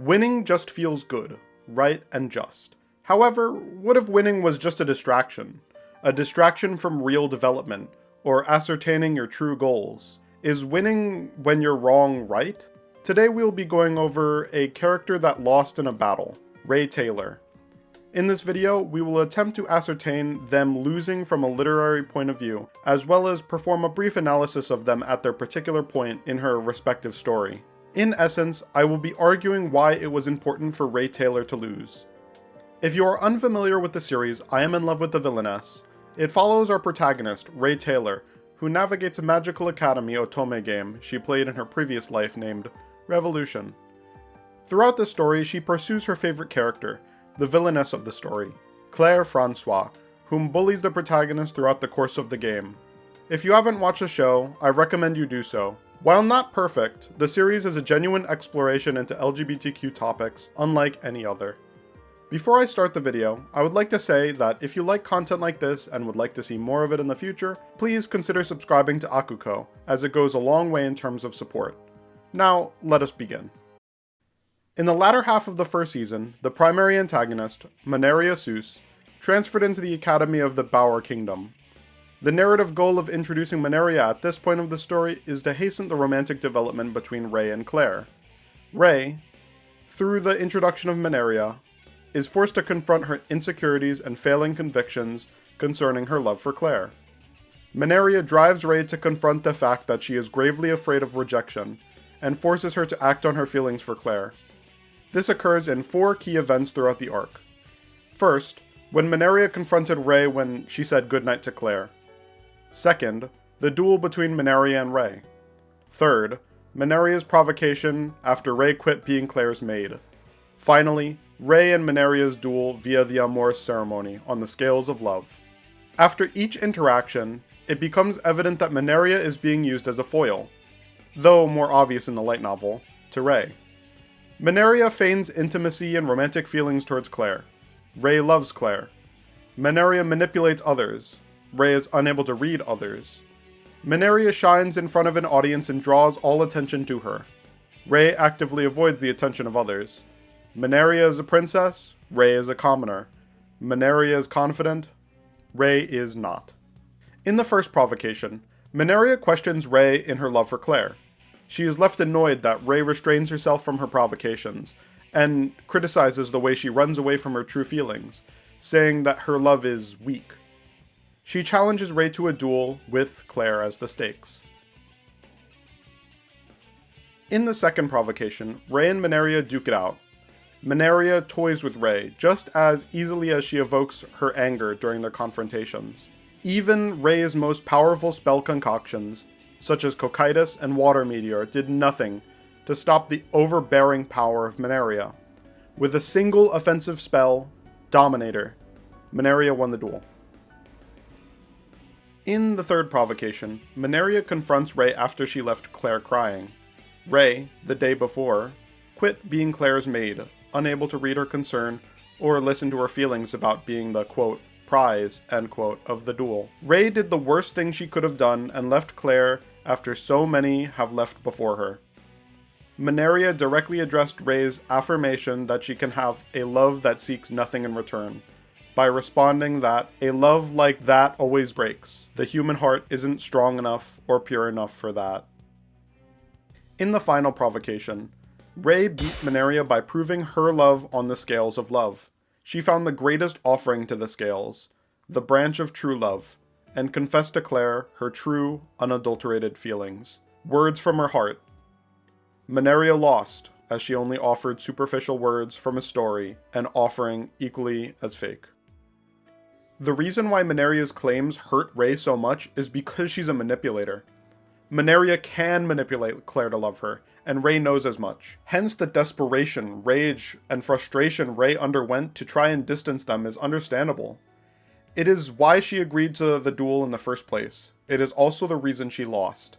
Winning just feels good, right and just. However, what if winning was just a distraction? A distraction from real development, or ascertaining your true goals? Is winning when you're wrong right? Today we'll be going over a character that lost in a battle, Rae Taylor. In this video, we will attempt to ascertain them losing from a literary point of view, as well as perform a brief analysis of them at their particular point in her respective story. In essence, I will be arguing why it was important for Rae Taylor to lose. If you are unfamiliar with the series I Am in Love with the Villainess, it follows our protagonist, Rae Taylor, who navigates a magical academy otome game she played in her previous life named Revolution. Throughout the story, she pursues her favorite character, the villainess of the story, Claire Francois, whom bullies the protagonist throughout the course of the game. If you haven't watched the show, I recommend you do so. While not perfect, the series is a genuine exploration into LGBTQ topics unlike any other. Before I start the video, I would like to say that if you like content like this and would like to see more of it in the future, please consider subscribing to Akuko, as it goes a long way in terms of support. Now, let us begin. In the latter half of the first season, the primary antagonist, Manaria, transferred into the Academy of the Bower Kingdom. The narrative goal of introducing Manaria at this point of the story is to hasten the romantic development between Rae and Claire. Rae, through the introduction of Manaria, is forced to confront her insecurities and failing convictions concerning her love for Claire. Manaria drives Rae to confront the fact that she is gravely afraid of rejection, and forces her to act on her feelings for Claire. This occurs in 4 key events throughout the arc. First, when Manaria confronted Rae when she said goodnight to Claire. Second, the duel between Manaria and Rae. Third, Manaria's provocation after Rae quit being Claire's maid. Finally, Rae and Manaria's duel via the Amour ceremony on the scales of love. After each interaction, it becomes evident that Manaria is being used as a foil, though more obvious in the light novel, to Rae. Manaria feigns intimacy and romantic feelings towards Claire. Rae loves Claire. Manaria manipulates others. Rae is unable to read others. Manaria shines in front of an audience and draws all attention to her. Rae actively avoids the attention of others. Manaria is a princess, Rae is a commoner. Manaria is confident, Rae is not. In the first provocation, Manaria questions Rae in her love for Claire. She is left annoyed that Rae restrains herself from her provocations, and criticizes the way she runs away from her true feelings, saying that her love is weak. She challenges Rae to a duel with Claire as the stakes. In the second provocation, Rae and Manaria duke it out. Manaria toys with Rae just as easily as she evokes her anger during their confrontations. Even Rae's most powerful spell concoctions, such as Cocytus and Water Meteor, did nothing to stop the overbearing power of Manaria. With a single offensive spell, Dominator, Manaria won the duel. In the third provocation, Manaria confronts Rae after she left Claire crying. Rae, the day before, quit being Claire's maid, unable to read her concern or listen to her feelings about being the, quote, prize, end quote, of the duel. Rae did the worst thing she could have done and left Claire after so many have left before her. Manaria directly addressed Rae's affirmation that she can have a love that seeks nothing in return, by responding that a love like that always breaks. The human heart isn't strong enough or pure enough for that. In the final provocation, Rae beat Manaria by proving her love on the scales of love. She found the greatest offering to the scales, the branch of true love, and confessed to Claire her true, unadulterated feelings. Words from her heart. Manaria lost, as she only offered superficial words from a story, an offering equally as fake. The reason why Manaria's claims hurt Rae so much is because she's a manipulator. Manaria can manipulate Claire to love her, and Rae knows as much. Hence the desperation, rage, and frustration Rae underwent to try and distance them is understandable. It is why she agreed to the duel in the first place. It is also the reason she lost.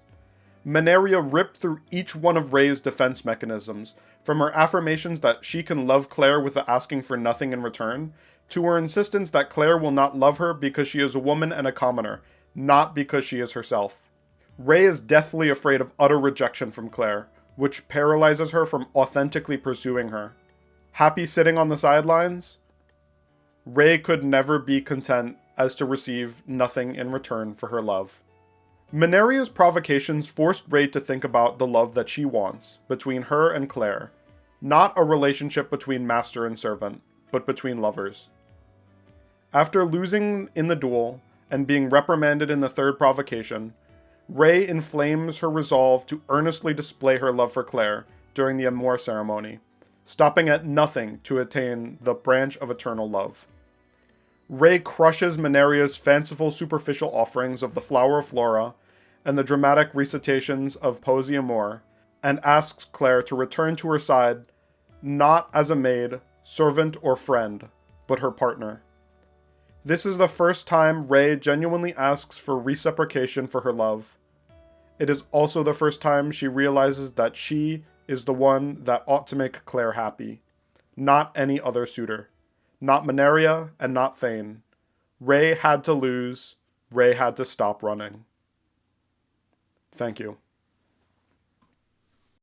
Manaria ripped through each one of Rae's defense mechanisms, from her affirmations that she can love Claire without asking for nothing in return, to her insistence that Claire will not love her because she is a woman and a commoner, not because she is herself. Rae is deathly afraid of utter rejection from Claire, which paralyzes her from authentically pursuing her. Happy sitting on the sidelines? Rae could never be content as to receive nothing in return for her love. Manaria's provocations forced Rae to think about the love that she wants, between her and Claire. Not a relationship between master and servant, but between lovers. After losing in the duel, and being reprimanded in the third provocation, Rae inflames her resolve to earnestly display her love for Claire during the amour ceremony, stopping at nothing to attain the branch of eternal love. Rae crushes Manaria's fanciful superficial offerings of the flower of Flora and the dramatic recitations of Poesie Amour, and asks Claire to return to her side not as a maid, servant, or friend, but her partner. This is the first time Rae genuinely asks for reciprocation for her love. It is also the first time she realizes that she is the one that ought to make Claire happy, not any other suitor. Not Manaria, and not Thane. Rae had to lose. Rae had to stop running. Thank you.